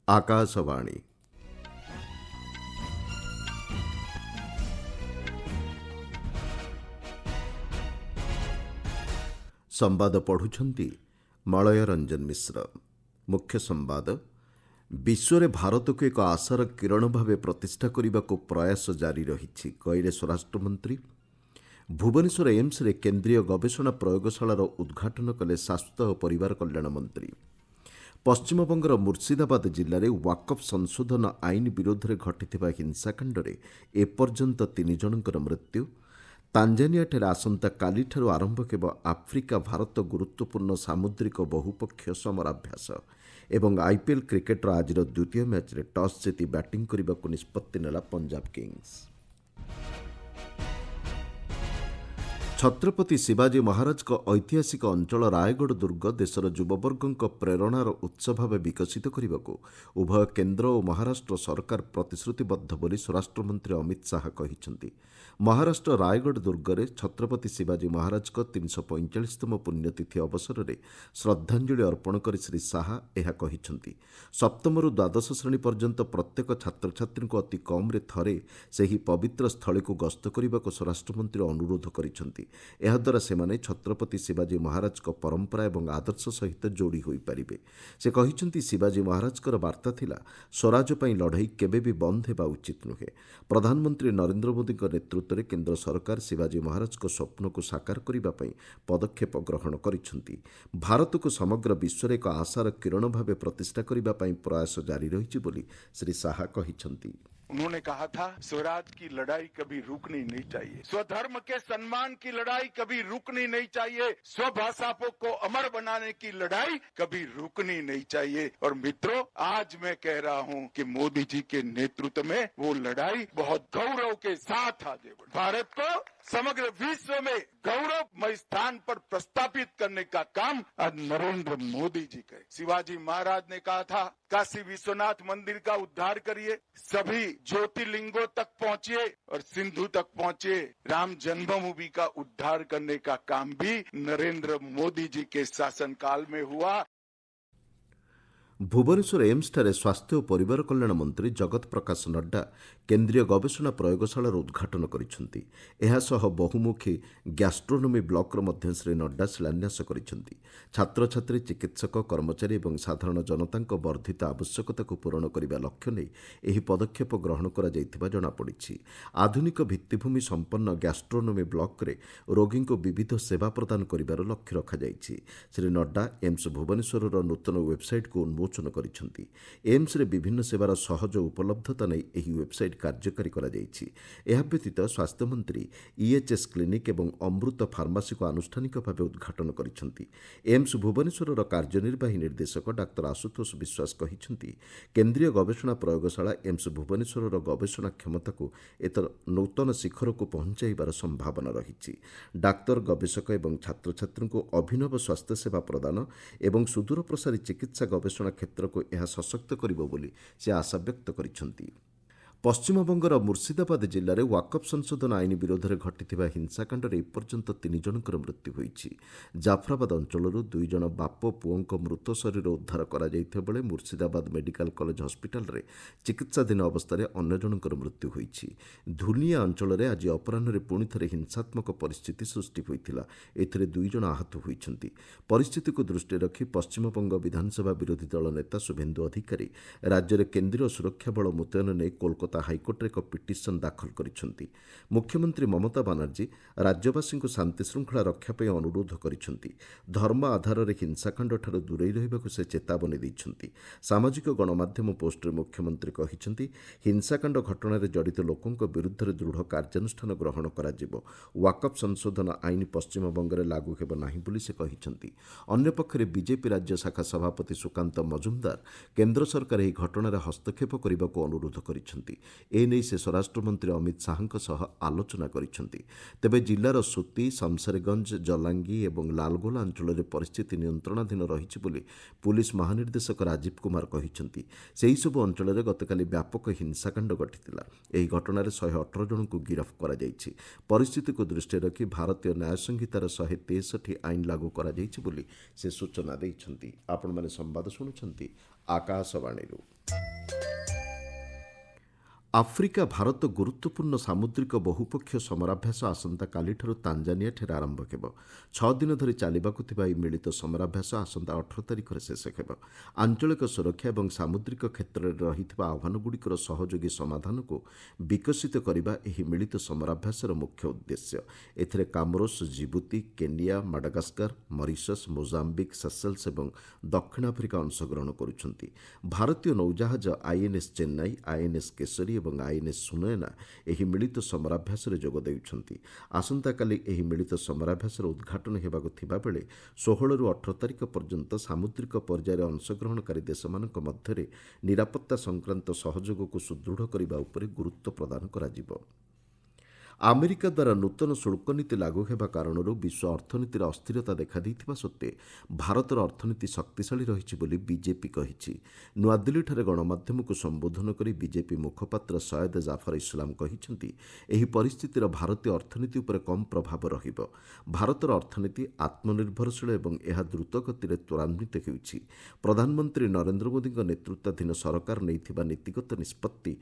ଆକାଶବାଣୀ ସମ୍ବାଦ ପଢ଼ୁଛନ୍ତି ମଳୟ ରଞ୍ଜନ ମିଶ୍ର। ମୁଖ୍ୟ ସମ୍ବାଦ, ବିଶ୍ୱରେ ଭାରତକୁ ଏକ ଆଶାର କିରଣ ଭାବେ ପ୍ରତିଷ୍ଠା କରିବାକୁ ପ୍ରୟାସ ଜାରି ରହିଛି, କହିଲେ ସ୍ୱରାଷ୍ଟ୍ରମନ୍ତ୍ରୀ। ଭୁବନେଶ୍ୱର ଏମ୍ସରେ କେନ୍ଦ୍ରୀୟ ଗବେଷଣା ପ୍ରୟୋଗଶାଳାର ଉଦ୍ଘାଟନ କଲେ ସ୍ୱାସ୍ଥ୍ୟ ଓ ପରିବାର କଲ୍ୟାଣ ମନ୍ତ୍ରୀ। ପଶ୍ଚିମବଙ୍ଗର ମୁର୍ସିଦାବାଦ ଜିଲ୍ଲାରେ ୱାକଫ୍ ସଂଶୋଧନ ଆଇନ ବିରୋଧରେ ଘଟିଥିବା ହିଂସାକାଣ୍ଡରେ ଏପର୍ଯ୍ୟନ୍ତ 3 ଜଣଙ୍କର ମୃତ୍ୟୁ। ତାଞ୍ଜାନିଆଠାରେ ଆସନ୍ତାକାଲିଠାରୁ ଆରମ୍ଭ ହେବ ଆଫ୍ରିକା ଭାରତ ଗୁରୁତ୍ୱପୂର୍ଣ୍ଣ ସାମୁଦ୍ରିକ ବହୁପକ୍ଷୀୟ ସମରାଭ୍ୟାସ। ଏବଂ ଆଇପିଏଲ୍ କ୍ରିକେଟର ଆଜିର ଦ୍ୱିତୀୟ ମ୍ୟାଚ୍ରେ ଟସ୍ ଜିତି ବ୍ୟାଟିଂ କରିବାକୁ ନିଷ୍ପତ୍ତି ନେଲା ପଞ୍ଜାବ କିଙ୍ଗ୍ସ। ଛତ୍ରପତି ଶିବାଜୀ ମହାରାଜଙ୍କ ଐତିହାସିକ ଅଞ୍ଚଳ ରାୟଗଡ଼ ଦୁର୍ଗ ଦେଶର ଯୁବବର୍ଗଙ୍କ ପ୍ରେରଣାର ଉତ୍ସ ଭାବେ ବିକଶିତ କରିବାକୁ ଉଭୟ କେନ୍ଦ୍ର ଓ ମହାରାଷ୍ଟ୍ର ସରକାର ପ୍ରତିଶ୍ରୁତିବଦ୍ଧ ବୋଲି ସ୍ୱରାଷ୍ଟ୍ରମନ୍ତ୍ରୀ ଅମିତ ଶାହା କହିଛନ୍ତି। ମହାରାଷ୍ଟ୍ର ରାୟଗଡ଼ ଦୁର୍ଗରେ ଛତ୍ରପତି ଶିବାଜୀ ମହାରାଜଙ୍କ 345ତମ ପୁଣ୍ୟତିଥି ଅବସରରେ ଶ୍ରଦ୍ଧାଞ୍ଜଳି ଅର୍ପଣ କରି ଶ୍ରୀ ଶାହା ଏହା କହିଛନ୍ତି। ସପ୍ତମରୁ ଦ୍ୱାଦଶ ଶ୍ରେଣୀ ପର୍ଯ୍ୟନ୍ତ ପ୍ରତ୍ୟେକ ଛାତ୍ରଛାତ୍ରୀଙ୍କୁ ଅତି କମ୍ରେ ଥରେ ସେହି ପବିତ୍ର ସ୍ଥଳୀକୁ ଗସ୍ତ କରିବାକୁ ସ୍ୱରାଷ୍ଟ୍ରମନ୍ତ୍ରୀ ଅନୁରୋଧ କରିଛନ୍ତି। ଏହାଦ୍ୱାରା ସେମାନେ ଛତ୍ରପତି ଶିବାଜୀ ମହାରାଜଙ୍କ ପରମ୍ପରା ଏବଂ ଆଦର୍ଶ ସହିତ ଯୋଡ଼ି ହୋଇପାରିବେ। ସେ କହିଛନ୍ତି, ଶିବାଜୀ ମହାରାଜଙ୍କର ବାର୍ତ୍ତା ଥିଲା, ସ୍ୱରାଜ ପାଇଁ ଲଢ଼େଇ କେବେ ବି ବନ୍ଦ ହେବା ଉଚିତ ନୁହେଁ। ପ୍ରଧାନମନ୍ତ୍ରୀ ନରେନ୍ଦ୍ର ମୋଦିଙ୍କ ନେତୃତ୍ୱରେ କେନ୍ଦ୍ର ସରକାର ଶିବାଜୀ ମହାରାଜଙ୍କ ସ୍ୱପ୍ନକୁ ସାକାର କରିବା ପାଇଁ ପଦକ୍ଷେପ ଗ୍ରହଣ କରିଛନ୍ତି। ଭାରତକୁ ସମଗ୍ର ବିଶ୍ୱରେ ଏକ ଆଶାର କିରଣ ଭାବେ ପ୍ରତିଷ୍ଠା କରିବା ପାଇଁ ପ୍ରୟାସ ଜାରି ରହିଛି ବୋଲି ଶ୍ରୀ ଶାହା କହିଛନ୍ତି। उन्होंने कहा था, स्वराज की लड़ाई कभी रुकनी नहीं चाहिए, स्वधर्म के सम्मान की लड़ाई कभी रुकनी नहीं चाहिए, स्वभाषा को अमर बनाने की लड़ाई कभी रुकनी नहीं चाहिए। और मित्रों, आज मैं कह रहा हूं कि मोदी जी के नेतृत्व में वो लड़ाई बहुत गौरव के साथ आगे बढ़े, भारत को समग्र विश्व में गौरवमय स्थान पर प्रस्तापित करने का काम आज नरेंद्र मोदी जी करे। शिवाजी महाराज ने कहा था, काशी विश्वनाथ मंदिर का उद्धार करिए, सभी ज्योतिर्लिंगों तक पहुंचिए और सिंधु तक पहुंचिए। राम जन्मभूमि का उद्धार करने का काम भी नरेंद्र मोदी जी के शासनकाल में हुआ। ଭୁବନେଶ୍ୱର ଏମ୍ସଠାରେ ସ୍ୱାସ୍ଥ୍ୟ ଓ ପରିବାର କଲ୍ୟାଣ ମନ୍ତ୍ରୀ ଜଗତ ପ୍ରକାଶ ନଡ୍ଡା କେନ୍ଦ୍ରୀୟ ଗବେଷଣା ପ୍ରୟୋଗଶାଳାର ଉଦ୍ଘାଟନ କରିଛନ୍ତି। ଏହାସହ ବହୁମୁଖୀ ଗ୍ୟାଷ୍ଟ୍ରୋନୋମି ବ୍ଲକର ମଧ୍ୟ ଶ୍ରୀ ନଡ୍ଡା ଶିଳାନ୍ୟାସ କରିଛନ୍ତି। ଛାତ୍ରଛାତ୍ରୀ, ଚିକିତ୍ସକ, କର୍ମଚାରୀ ଏବଂ ସାଧାରଣ ଜନତାଙ୍କ ବର୍ଦ୍ଧିତ ଆବଶ୍ୟକତାକୁ ପୂରଣ କରିବା ଲକ୍ଷ୍ୟ ନେଇ ଏହି ପଦକ୍ଷେପ ଗ୍ରହଣ କରାଯାଇଥିବା ଜଣାପଡ଼ିଛି। ଆଧୁନିକ ଭିତ୍ତିଭୂମି ସମ୍ପନ୍ନ ଗ୍ୟାଷ୍ଟ୍ରୋନୋମି ବ୍ଲକରେ ରୋଗୀଙ୍କୁ ବିବିଧ ସେବା ପ୍ରଦାନ କରିବାର ଲକ୍ଷ୍ୟ ରଖାଯାଇଛି। ଶ୍ରୀ ନଡ୍ଡା ଏମ୍ସ ଭୁବନେଶ୍ୱରର ନୂତନ ୱେବ୍ସାଇଟ୍କୁ ଉନ୍ମୋଚନ କରିଛନ୍ତି। ଏମ୍ସରେ ବିଭିନ୍ନ ସେବାର ସହଜ ଉପଲବ୍ଧତା ନେଇ ଏହି ୱେବ୍ସାଇଟ୍ କାର୍ଯ୍ୟକାରୀ କରାଯାଇଛି। ଏହା ବ୍ୟତୀତ ସ୍ୱାସ୍ଥ୍ୟମନ୍ତ୍ରୀ ଇଏଚ୍ଏସ୍ କ୍ଲିନିକ୍ ଏବଂ ଅମୃତ ଫାର୍ମାସିକୁ ଆନୁଷ୍ଠାନିକ ଭାବେ ଉଦ୍ଘାଟନ କରିଛନ୍ତି। ଏମ୍ସ ଭୁବନେଶ୍ୱରର କାର୍ଯ୍ୟନିର୍ବାହୀ ନିର୍ଦ୍ଦେଶକ ଡାକ୍ତର ଆଶୁତୋଷ ବିଶ୍ୱାସ କହିଛନ୍ତି, କେନ୍ଦ୍ରୀୟ ଗବେଷଣା ପ୍ରୟୋଗଶାଳା ଏମ୍ସ ଭୁବନେଶ୍ୱରର ଗବେଷଣା କ୍ଷମତାକୁ ଏକ ନୂତନ ଶିଖରକୁ ପହଞ୍ଚାଇବାର ସମ୍ଭାବନା ରହିଛି। ଡାକ୍ତର, ଗବେଷକ ଏବଂ ଛାତ୍ରଛାତ୍ରୀଙ୍କୁ ଅଭିନବ ସ୍ୱାସ୍ଥ୍ୟସେବା ପ୍ରଦାନ ଏବଂ ସୁଦୂରପ୍ରସାରୀ ଚିକିତ୍ସା ଗବେଷଣା କ୍ଷେତ୍ରକୁ ଏହା ସଶକ୍ତ କରିବ ବୋଲି ସେ ଆଶା ବ୍ୟକ୍ତ କରିଛନ୍ତି। ପଶ୍ଚିମବଙ୍ଗର ମୁର୍ସିଦାବାଦ ଜିଲ୍ଲାରେ ୱାକଫ୍ ସଂଶୋଧନ ଆଇନ ବିରୋଧରେ ଘଟିଥିବା ହିଂସାକାଣ୍ଡରେ ଏପର୍ଯ୍ୟନ୍ତ 3 ଜଣଙ୍କର ମୃତ୍ୟୁ ହୋଇଛି। ଜାଫରାବାଦ ଅଞ୍ଚଳରୁ 2 ଜଣ ବାପ ପୁଅଙ୍କ ମୃତ ଶରୀର ଉଦ୍ଧାର କରାଯାଇଥିବା ବେଳେ ମୁର୍ସିଦାବାଦ ମେଡିକାଲ କଲେଜ ହସ୍ପିଟାଲରେ ଚିକିତ୍ସାଧୀନ ଅବସ୍ଥାରେ ଅନ୍ୟ ଜଣଙ୍କର ମୃତ୍ୟୁ ହୋଇଛି। ଧୁନିଆ ଅଞ୍ଚଳରେ ଆଜି ଅପରାହ୍ନରେ ପୁଣି ଥରେ ହିଂସାତ୍ମକ ପରିସ୍ଥିତି ସୃଷ୍ଟି ହୋଇଥିଲା। ଏଥିରେ 2 ଜଣ ଆହତ ହୋଇଛନ୍ତି। ପରିସ୍ଥିତିକୁ ଦୃଷ୍ଟିରେ ରଖି ପଶ୍ଚିମବଙ୍ଗ ବିଧାନସଭା ବିରୋଧୀ ଦଳ ନେତା ଶୁଭେନ୍ଦୁ ଅଧିକାରୀ ରାଜ୍ୟରେ କେନ୍ଦ୍ରୀୟ ସୁରକ୍ଷା ବଳ ମୁତୟନ ନେଇ କୋଲକାତା ହାଇକୋର୍ଟରେ ଏକ ପିଟିସନ୍ ଦାଖଲ କରିଛନ୍ତି। ମୁଖ୍ୟମନ୍ତ୍ରୀ ମମତା ବାନାର୍ଜୀ ରାଜ୍ୟବାସୀଙ୍କୁ ଶାନ୍ତିଶୃଙ୍ଖଳା ରକ୍ଷା ପାଇଁ ଅନୁରୋଧ କରିଛନ୍ତି। ଧର୍ମ ଆଧାରରେ ହିଂସାକାଣ୍ଡଠାରୁ ଦୂରେଇ ରହିବାକୁ ସେ ଚେତାବନୀ ଦେଇଛନ୍ତି। ସାମାଜିକ ଗଣମାଧ୍ୟମ ପୋଷ୍ଟରେ ମୁଖ୍ୟମନ୍ତ୍ରୀ କହିଛନ୍ତି, ହିଂସାକାଣ୍ଡ ଘଟଣାରେ ଜଡ଼ିତ ଲୋକଙ୍କ ବିରୁଦ୍ଧରେ ଦୃଢ଼ କାର୍ଯ୍ୟାନୁଷ୍ଠାନ ଗ୍ରହଣ କରାଯିବ। ୱାକଫ୍ ସଂଶୋଧନ ଆଇନ ପଶ୍ଚିମବଙ୍ଗରେ ଲାଗୁ ହେବ ନାହିଁ ବୋଲି ସେ କହିଛନ୍ତି। ଅନ୍ୟପକ୍ଷରେ ବିଜେପି ରାଜ୍ୟ ଶାଖା ସଭାପତି ସୁକାନ୍ତ ମଜୁମଦାର କେନ୍ଦ୍ର ସରକାର ଏହି ଘଟଣାରେ ହସ୍ତକ୍ଷେପ କରିବାକୁ ଅନୁରୋଧ କରିଛନ୍ତି। ଏନେଇ ସେ ସ୍ୱରାଷ୍ଟ୍ରମନ୍ତ୍ରୀ ଅମିତ ଶାହାଙ୍କ ସହ ଆଲୋଚନା କରିଛନ୍ତି। ତେବେ ଜିଲ୍ଲାର ସୁତି, ଶମସେରଗଞ୍ଜ, ଜଲାଙ୍ଗି ଏବଂ ଲାଲଗୋଲା ଅଞ୍ଚଳରେ ପରିସ୍ଥିତି ନିୟନ୍ତ୍ରଣାଧୀନ ରହିଛି ବୋଲି ପୁଲିସ୍ ମହାନିର୍ଦ୍ଦେଶକ ରାଜୀବ କୁମାର କହିଛନ୍ତି। ସେହିସବୁ ଅଞ୍ଚଳରେ ଗତକାଲି ବ୍ୟାପକ ହିଂସାକାଣ୍ଡ ଘଟିଥିଲା। ଏହି ଘଟଣାରେ 118 ଜଣଙ୍କୁ ଗିରଫ କରାଯାଇଛି। ପରିସ୍ଥିତିକୁ ଦୃଷ୍ଟିରେ ରଖି ଭାରତୀୟ ନ୍ୟାୟ ସଂହିତାର 163 ଆଇନ ଲାଗୁ କରାଯାଇଛି ବୋଲି ସେ ସୂଚନା ଦେଇଛନ୍ତି। ଆପଣମାନେ ସମ୍ବାଦ ଶୁଣୁଛନ୍ତି ଆକାଶବାଣୀରୁ। ଆଫ୍ରିକା ଭାରତ ଗୁରୁତ୍ୱପୂର୍ଣ୍ଣ ସାମୁଦ୍ରିକ ବହୁପକ୍ଷୀୟ ସମରାଭ୍ୟାସ ଆସନ୍ତାକାଲିଠାରୁ ତାଞ୍ଜାନିଆଠାରେ ଆରମ୍ଭ ହେବ। 6 ଦିନ ଧରି ଚାଲିବାକୁ ଥିବା ଏହି ମିଳିତ ସମରାଭ୍ୟାସ ଆସନ୍ତା 18 ତାରିଖରେ ଶେଷ ହେବ। ଆଞ୍ଚଳିକ ସୁରକ୍ଷା ଏବଂ ସାମୁଦ୍ରିକ କ୍ଷେତ୍ରରେ ରହିଥିବା ଆହ୍ୱାନଗୁଡ଼ିକର ସହଯୋଗୀ ସମାଧାନକୁ ବିକଶିତ କରିବା ଏହି ମିଳିତ ସମରାଭ୍ୟାସର ମୁଖ୍ୟ ଉଦ୍ଦେଶ୍ୟ। ଏଥିରେ Comoros, Djibouti, Kenya, Madagascar, Mauritius, Mozambique, Seychelles ଏବଂ ଦକ୍ଷିଣ ଆଫ୍ରିକା ଅଂଶଗ୍ରହଣ କରୁଛନ୍ତି। ଭାରତୀୟ ନୌଜାହାଜ ଆଇଏନ୍ଏସ୍ ଚେନ୍ନାଇ, ଆଇଏନ୍ଏସ୍ କେଶରୀ ଏବଂ ଆଇଏନ୍ଏସ୍ ସୁନୟନା ଏହି ମିଳିତ ସମରାଭ୍ୟାସରେ ଯୋଗ ଦେଉଛନ୍ତି। ଆସନ୍ତାକାଲି ଏହି ମିଳିତ ସମରାଭ୍ୟାସର ଉଦ୍ଘାଟନ ହେବାକୁ ଥିବାବେଳେ 16ରୁ 18 ତାରିଖ ପର୍ଯ୍ୟନ୍ତ ସାମୁଦ୍ରିକ ପର୍ଯ୍ୟାୟରେ ଅଂଶଗ୍ରହଣକାରୀ ଦେଶମାନଙ୍କ ମଧ୍ୟରେ ନିରାପତ୍ତା ସଂକ୍ରାନ୍ତ ସହଯୋଗକୁ ସୁଦୃଢ଼ କରିବା ଉପରେ ଗୁରୁତ୍ୱ ପ୍ରଦାନ କରାଯିବ। ଆମେରିକା ଦ୍ୱାରା ନୂତନ ଶୁଳ୍କ ନୀତି ଲାଗୁ ହେବା କାରଣରୁ ବିଶ୍ୱ ଅର୍ଥନୀତିରେ ଅସ୍ଥିରତା ଦେଖାଦେଇଥିବା ସତ୍ତ୍ୱେ ଭାରତର ଅର୍ଥନୀତି ଶକ୍ତିଶାଳୀ ରହିଛି ବୋଲି ବିଜେପି କହିଛି। ନୂଆଦିଲ୍ଲୀଠାରେ ଗଣମାଧ୍ୟମକୁ ସମ୍ବୋଧନ କରି ବିଜେପି ମୁଖପାତ୍ର ସୟଦ ଜାଫର ଇସଲାମ କହିଛନ୍ତି, ଏହି ପରିସ୍ଥିତିର ଭାରତୀୟ ଅର୍ଥନୀତି ଉପରେ କମ୍ ପ୍ରଭାବ ରହିବ। ଭାରତର ଅର୍ଥନୀତି ଆତ୍ମନିର୍ଭରଶୀଳ ଏବଂ ଏହା ଦ୍ରୁତଗତିରେ ତ୍ୱରାନ୍ୱିତ ହେଉଛି। ପ୍ରଧାନମନ୍ତ୍ରୀ ନରେନ୍ଦ୍ର ମୋଦିଙ୍କ ନେତୃତ୍ୱାଧୀନ ସରକାର ନେଇଥିବା ନୀତିଗତ ନିଷ୍ପତ୍ତି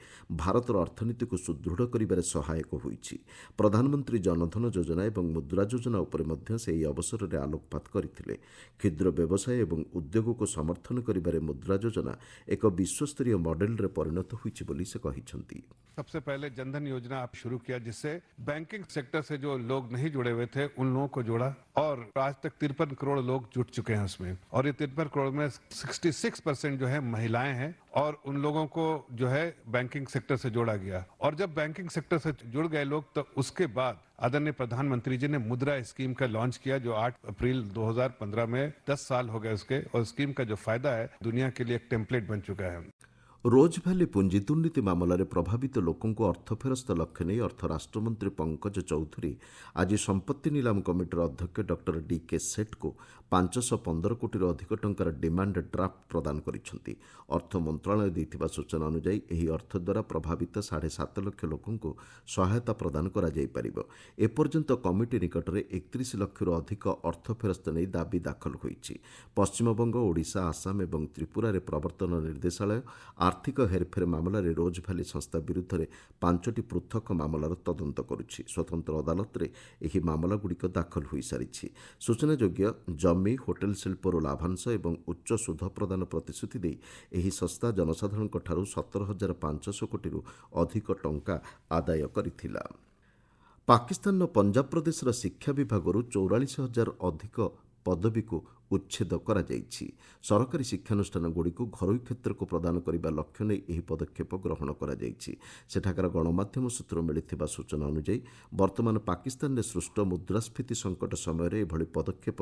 ଭାରତର ଅର୍ଥନୀତିକୁ ସୁଦୃଢ଼ କରିବାରେ ସହାୟକ ହୋଇଛି। ପ୍ରଧାନମନ୍ତ୍ରୀ ଜନଧନ ଯୋଜନା ଏବଂ ମୁଦ୍ରା ଯୋଜନା ଉପରେ ମଧ୍ୟ ସେ ଏହି ଅବସରରେ ଆଲୋକପାତ କରିଥିଲେ। କ୍ଷୁଦ୍ର ବ୍ୟବସାୟ ଏବଂ ଉଦ୍ୟୋଗକୁ ସମର୍ଥନ କରିବାରେ ମୁଦ୍ରା ଯୋଜନା ଏକ ବିଶ୍ୱସ୍ତରୀୟ ମଡେଲରେ ପରିଣତ ହୋଇଛି ବୋଲି ସେ କହିଛନ୍ତି। सबसे पहले जनधन योजना आप शुरू किया, जिससे बैंकिंग सेक्टर से जो लोग नहीं जुड़े हुए थे उन लोगों को जोड़ा और आज तक 53 करोड़ लोग जुट चुके हैं उसमें। और ये 53 करोड़ में 66% जो है महिलाएं हैं और उन लोगों को जो है बैंकिंग सेक्टर से जोड़ा गया। और जब बैंकिंग सेक्टर से जुड़ गए लोग तो उसके बाद आदरणीय प्रधानमंत्री जी ने मुद्रा स्कीम का लॉन्च किया, जो 8 अप्रैल 2015 में 10 साल हो गए उसके, और स्कीम का जो फायदा है दुनिया के लिए एक टेम्पलेट बन चुका है। ରୋଜ୍ ଭ୍ୟାଲି ପୁଞ୍ଜି ଦୁର୍ନୀତି ମାମଲାରେ ପ୍ରଭାବିତ ଲୋକଙ୍କୁ ଅର୍ଥ ଫେରସ୍ତ ଲକ୍ଷ୍ୟ ନେଇ ଅର୍ଥ ରାଷ୍ଟ୍ରମନ୍ତ୍ରୀ ପଙ୍କଜ ଚୌଧୁରୀ ଆଜି ସମ୍ପତ୍ତି ନିଲାମ କମିଟିର ଅଧ୍ୟକ୍ଷ ଡକ୍ଟର ଡିକେ ସେଠ୍ଙ୍କୁ 515 କୋଟିରୁ ଅଧିକ ଟଙ୍କାର ଡିମାଣ୍ଡ ଡ୍ରାଫ୍ଟ ପ୍ରଦାନ କରିଛନ୍ତି। ଅର୍ଥ ମନ୍ତ୍ରଣାଳୟ ଦେଇଥିବା ସୂଚନା ଅନୁଯାୟୀ ଏହି ଅର୍ଥ ଦ୍ୱାରା ପ୍ରଭାବିତ 7.5 ଲକ୍ଷ ଲୋକଙ୍କୁ ସହାୟତା ପ୍ରଦାନ କରାଯାଇପାରିବ। ଏପର୍ଯ୍ୟନ୍ତ କମିଟି ନିକଟରେ 31 ଲକ୍ଷରୁ ଅଧିକ ଅର୍ଥ ଫେରସ୍ତ ନେଇ ଦାବି ଦାଖଲ ହୋଇଛି। ପଶ୍ଚିମବଙ୍ଗ, ଓଡ଼ିଶା, ଆସାମ ଏବଂ ତ୍ରିପୁରାରେ ପ୍ରବର୍ତ୍ତନ ନିର୍ଦ୍ଦେଶାଳୟ ଆର୍ଥିକ ହେରଫେର ମାମଲାରେ ରୋଜ୍ ଭ୍ୟାଲି ସଂସ୍ଥା ବିରୁଦ୍ଧରେ 5ଟି ପୃଥକ ମାମଲାର ତଦନ୍ତ କରୁଛି। ସ୍ୱତନ୍ତ୍ର ଅଦାଲତରେ ଏହି ମାମଲାଗୁଡ଼ିକ ଦାଖଲ ହୋଇସାରିଛି। ସୂଚନାଯୋଗ୍ୟ, ଜମି, ହୋଟେଲ ଶିଳ୍ପରୁ ଲାଭାଂଶ ଏବଂ ଉଚ୍ଚ ସୁଧ ପ୍ରଦାନ ପ୍ରତିଶ୍ରୁତି ଦେଇ ଏହି ସଂସ୍ଥା ଜନସାଧାରଣଙ୍କଠାରୁ 17,500 କୋଟିରୁ ଅଧିକ ଟଙ୍କା ଆଦାୟ କରିଥିଲା। ପାକିସ୍ତାନର ପଞ୍ଜାବ ପ୍ରଦେଶର ଶିକ୍ଷା ବିଭାଗରୁ 44,000 ଅଧିକ ପଦବୀକୁ ଉଚ୍ଛେଦ କରାଯାଇଛି। ସରକାରୀ ଶିକ୍ଷାନୁଷ୍ଠାନଗୁଡ଼ିକୁ ଘରୋଇ କ୍ଷେତ୍ରକୁ ପ୍ରଦାନ କରିବା ଲକ୍ଷ୍ୟ ନେଇ ଏହି ପଦକ୍ଷେପ ଗ୍ରହଣ କରାଯାଇଛି। ସେଠାକାର ଗଣମାଧ୍ୟମ ସୂତ୍ରରୁ ମିଳିଥିବା ସୂଚନା ଅନୁଯାୟୀ ବର୍ତ୍ତମାନ ପାକିସ୍ତାନରେ ସୃଷ୍ଟ ମୁଦ୍ରାସ୍ଫୀତି ସଙ୍କଟ ସମୟରେ ଏଭଳି ପଦକ୍ଷେପ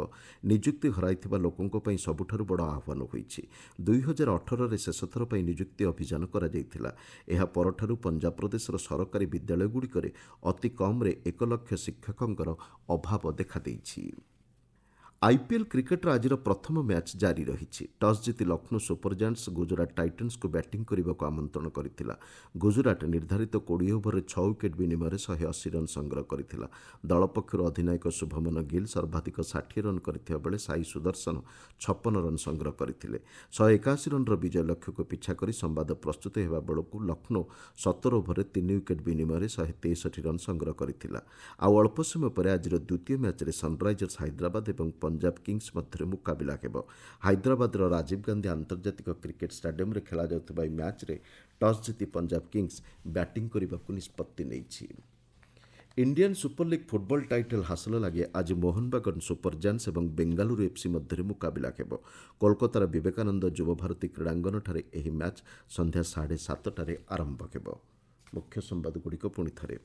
ନିଯୁକ୍ତି ହରାଇଥିବା ଲୋକଙ୍କ ପାଇଁ ସବୁଠାରୁ ବଡ଼ ଆହ୍ୱାନ ହୋଇଛି। 2018ରେ ଶେଷଥର ପାଇଁ ନିଯୁକ୍ତି ଅଭିଯାନ କରାଯାଇଥିଲା। ଏହା ପରଠାରୁ ପଞ୍ଜାବ ପ୍ରଦେଶର ସରକାରୀ ବିଦ୍ୟାଳୟଗୁଡ଼ିକରେ ଅତି କମ୍ରେ 1 ଲକ୍ଷ ଶିକ୍ଷକଙ୍କର ଅଭାବ ଦେଖାଦେଇଛି। ଆଇପିଏଲ୍ କ୍ରିକେଟର ଆଜିର ପ୍ରଥମ ମ୍ୟାଚ୍ ଜାରି ରହିଛି। ଟସ୍ ଜିତି Lucknow super Giants Gujarat ଟାଇଟନ୍ସକୁ batting କରିବାକୁ ଆମନ୍ତ୍ରଣ କରିଥିଲା। ଗୁଜରାଟ ନିର୍ଦ୍ଧାରିତ 20 ଓଭରରେ 6 ୱିକେଟ୍ ବିନିମୟରେ 180 ରନ୍ ସଂଗ୍ରହ କରିଥିଲା। ଦଳ ପକ୍ଷରୁ ଅଧିନାୟକ ଶୁଭମନ ଗିଲ୍ ସର୍ବାଧିକ 60 ରନ୍ କରିଥିବା ବେଳେ ସାଇ ସୁଦର୍ଶନ 56 ରନ୍ ସଂଗ୍ରହ କରିଥିଲେ। 181 ରନ୍ର ବିଜୟ ଲକ୍ଷ୍ୟକୁ ପିଛା କରି ସମ୍ବାଦ ପ୍ରସ୍ତୁତ ହେବା ବେଳକୁ ଲକ୍ଷ୍ନୌ 17 ଓଭରରେ 3 ୱିକେଟ୍ ବିନିମୟରେ 163 ରନ୍ ସଂଗ୍ରହ କରିଥିଲା। ଆଉ ଅଳ୍ପ ସମୟ ପରେ ଆଜିର ଦ୍ୱିତୀୟ ମ୍ୟାଚ୍ରେ ସନ୍ରାଇଜର୍ସ ହାଇଦ୍ରାବାଦ ଏବଂ ପଞ୍ଜାବ କିଙ୍ଗସ୍ ମଧ୍ୟରେ ମୁକାବିଲା ହେବ। ହାଇଦ୍ରାବାଦର ରାଜୀବ ଗାନ୍ଧୀ ଆନ୍ତର୍ଜାତିକ କ୍ରିକେଟ ଷ୍ଟାଡିୟମରେ ଖେଳାଯାଉଥିବା ଏହି ମ୍ୟାଚ୍ରେ ଟସ୍ ଜିତି ପଞ୍ଜାବ କିଙ୍ଗସ୍ ବ୍ୟାଟିଂ କରିବାକୁ ନିଷ୍ପତ୍ତି ନେଇଛି। Indian super league football title ହାସଲ ଲାଗି ଆଜି ମୋହନବାଗାନ ସୁପର ଜାୟାଣ୍ଟସ୍ ଏବଂ ବେଙ୍ଗାଲୁରୁ ଏଫ୍ସି ମଧ୍ୟରେ ମୁକାବିଲା ହେବ। କୋଲକାତାର ବିବେକାନନ୍ଦ ଯୁବଭାରତୀ କ୍ରୀଡ଼ାଙ୍ଗନଠାରେ ଏହି ମ୍ୟାଚ୍ ସନ୍ଧ୍ୟା 7:30ଟାରେ ଆରମ୍ଭ ହେବ। ମୁଖ୍ୟ ସମ୍ବାଦଗୁଡ଼ିକ ପୁଣି ଥରେ।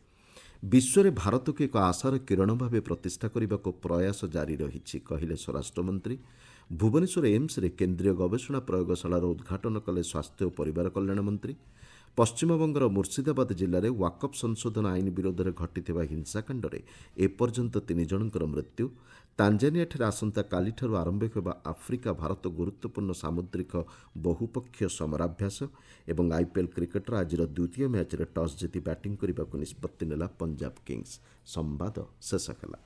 ବିଶ୍ୱରେ ଭାରତକୁ ଏକ ଆଶାର କିରଣ ଭାବେ ପ୍ରତିଷ୍ଠା କରିବାକୁ ପ୍ରୟାସ ଜାରି ରହିଛି, କହିଲେ ସ୍ୱରାଷ୍ଟ୍ରମନ୍ତ୍ରୀ। ଭୁବନେଶ୍ୱର ଏମ୍ସରେ କେନ୍ଦ୍ରୀୟ ଗବେଷଣା ପ୍ରୟୋଗଶାଳାର ଉଦ୍ଘାଟନ କଲେ ସ୍ୱାସ୍ଥ୍ୟ ଓ ପରିବାର କଲ୍ୟାଣ ମନ୍ତ୍ରୀ। ପଶ୍ଚିମବଙ୍ଗର ମୁର୍ସିଦାବାଦ ଜିଲ୍ଲାରେ ୱାକଫ୍ ସଂଶୋଧନ ଆଇନ ବିରୋଧରେ ଘଟିଥିବା ହିଂସାକାଣ୍ଡରେ ଏପର୍ଯ୍ୟନ୍ତ 3 ଜଣଙ୍କର ମୃତ୍ୟୁ। ତାଞ୍ଜାନିଆଠାରେ ଆସନ୍ତାକାଲିଠାରୁ ଆରମ୍ଭ ହେବା ଆଫ୍ରିକା ଭାରତ ଗୁରୁତ୍ୱପୂର୍ଣ୍ଣ ସାମୁଦ୍ରିକ ବହୁପକ୍ଷୀୟ ସମରାଭ୍ୟାସ ଏବଂ ଆଇପିଏଲ୍ କ୍ରିକେଟର ଆଜିର ଦ୍ୱିତୀୟ ମ୍ୟାଚ୍ରେ ଟସ୍ ଜିତି ବ୍ୟାଟିଂ କରିବାକୁ ନିଷ୍ପତ୍ତି ନେଲା ପଞ୍ଜାବ କିଙ୍ଗସ୍। ସମ୍ବାଦ ଶେଷ ହେଲା।